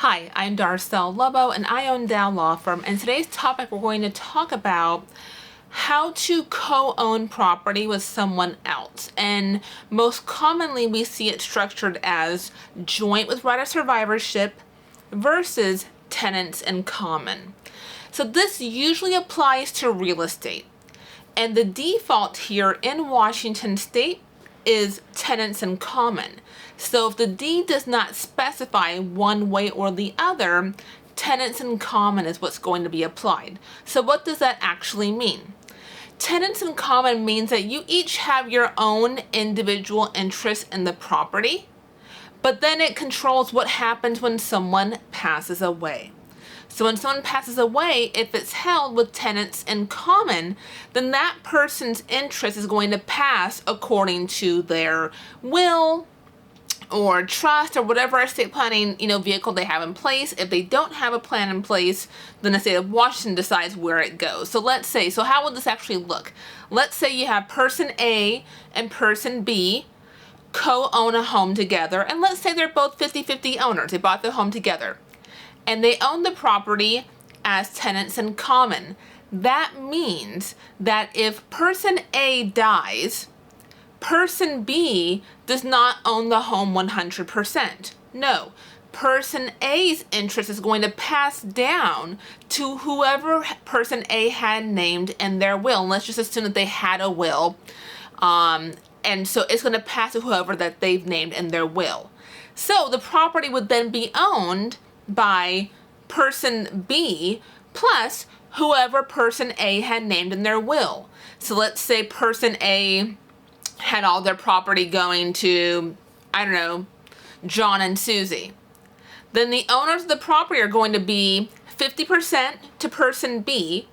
Hi, I'm Darcel Lobo and I own Dow Law Firm, and today's topic we're going to talk about how to co-own property with someone else. And most commonly we see it structured as joint with right of survivorship versus tenants in common. So this usually applies to real estate. And the default here in Washington state is tenants in common. So if the deed does not specify one way or the other, tenants in common is what's going to be applied. So what does that actually mean? Tenants in common means that you each have your own individual interest in the property, but then it controls what happens when someone passes away. So when someone passes away, if it's held with tenants in common, then that person's interest is going to pass according to their will or trust or whatever estate planning vehicle they have in place. If they don't have a plan in place, then the state of Washington decides where it goes. So let's say, so how would this actually look? Let's say you have person A and person B co-own a home together, and let's say they're both 50-50 owners. They bought the home together and they own the property as tenants in common. That means that if person A dies, person B does not own the home 100%. No, person A's interest is going to pass down to whoever person A had named in their will. And let's just assume that they had a will. And so it's going to pass to whoever that they've named in their will. So the property would then be owned by person B plus whoever person A had named in their will. So let's say person A had all their property going to, I don't know, John and Susie. Then the owners of the property are going to be 50% to person B,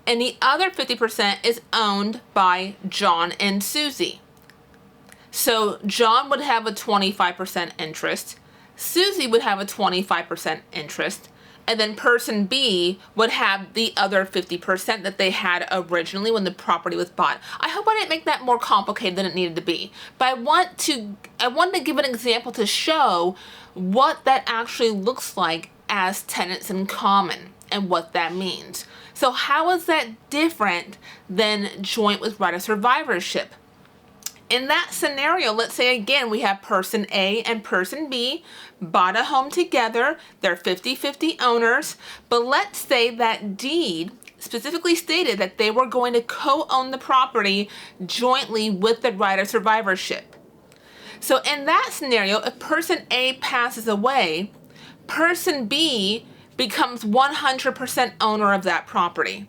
and the other 50% is owned by John and Susie. So John would have a 25% interest, Susie would have a 25% interest, and then person B would have the other 50% that they had originally when the property was bought. I hope I didn't make that more complicated than it needed to be, but I wanted to give an example to show what that actually looks like as tenants in common and what that means. So how is that different than joint with right of survivorship? In that scenario, let's say again we have person A and person B bought a home together. They're 50-50 owners, but let's say that deed specifically stated that they were going to co-own the property jointly with the right of survivorship. So in that scenario, if person A passes away, person B becomes 100% owner of that property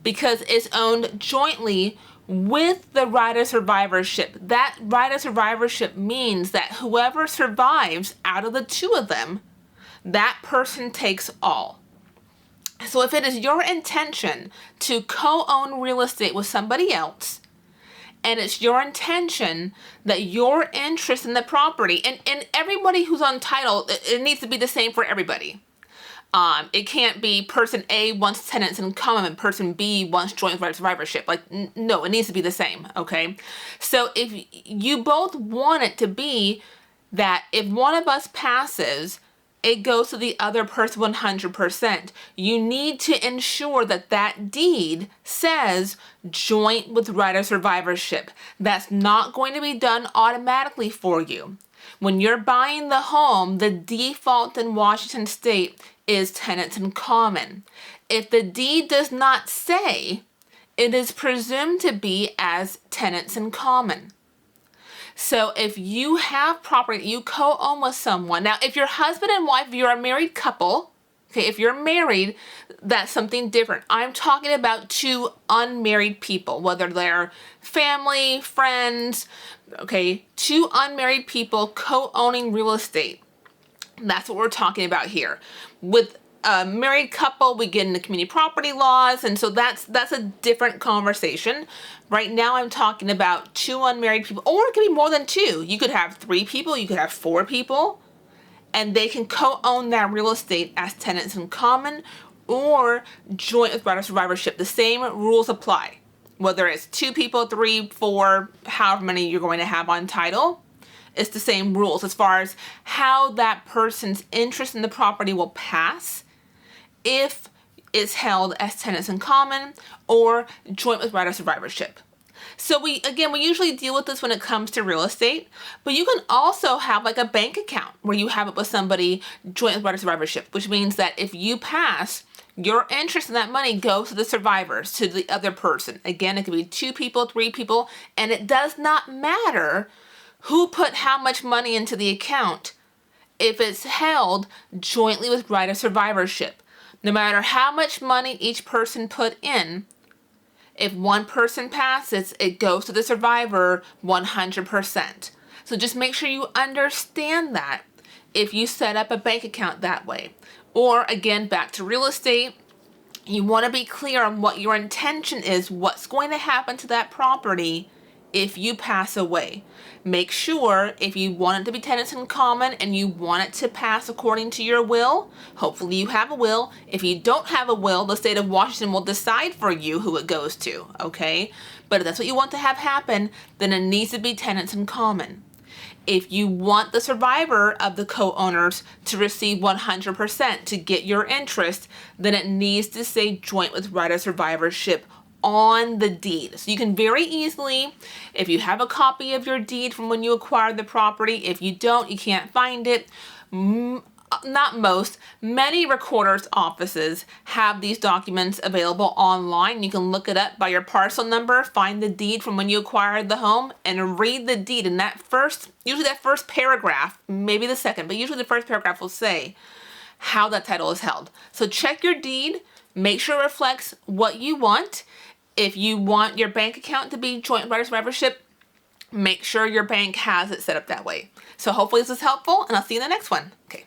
because it's owned jointly with the right of survivorship. That right of survivorship means that whoever survives out of the two of them, that person takes all. So if it is your intention to co-own real estate with somebody else, and it's your intention that your interest in the property, and everybody who's on title, it needs to be the same for everybody. It can't be person A wants tenants in common and person B wants joint with right of survivorship. Like, no, it needs to be the same, okay? So if you both want it to be that if one of us passes, it goes to the other person 100%. You need to ensure that that deed says joint with right of survivorship. That's not going to be done automatically for you. When you're buying the home, the default in Washington state is tenants in common. If the deed does not say, it is presumed to be as tenants in common. So if you have property that you co-own with someone, now if you're husband and wife, if you're a married couple, okay, if you're married, that's something different. I'm talking about two unmarried people, whether they're family, friends, okay, two unmarried people co-owning real estate. That's what we're talking about here. With a married couple, we get into community property laws, and so that's a different conversation. Right now I'm talking about two unmarried people, or it could be more than two. You could have 3 people, you could have 4 people, and they can co-own that real estate as tenants in common or joint with right of survivorship. The same rules apply, whether it's 2 people, 3, 4, however many you're going to have on title. It's the same rules as far as how that person's interest in the property will pass if it's held as tenants in common or joint with right of survivorship. So we usually deal with this when it comes to real estate, but you can also have like a bank account where you have it with somebody joint with right of survivorship, which means that if you pass, your interest in that money goes to the survivors, to the other person. Again, it could be 2 people, 3 people, and it does not matter who put how much money into the account if it's held jointly with right of survivorship. No matter how much money each person put in, if one person passes, it goes to the survivor 100%. So just make sure you understand that if you set up a bank account that way. Or again, back to real estate, you want to be clear on what your intention is, what's going to happen to that property if you pass away. Make sure if you want it to be tenants in common and you want it to pass according to your will, hopefully you have a will. If you don't have a will, the state of Washington will decide for you who it goes to, okay? But if that's what you want to have happen, then it needs to be tenants in common. If you want the survivor of the co-owners to receive 100% to get your interest, then it needs to say joint with right of survivorship on the deed. So you can very easily, if you have a copy of your deed from when you acquired the property, if you don't, you can't find it. Not most, many recorders' offices have these documents available online. You can look it up by your parcel number, find the deed from when you acquired the home, and read the deed. And usually that first paragraph, maybe the second, but usually the first paragraph will say how that title is held. So check your deed, make sure it reflects what you want. If you want your bank account to be joint right of survivorship, make sure your bank has it set up that way. So hopefully this is helpful, and I'll see you in the next one. Okay.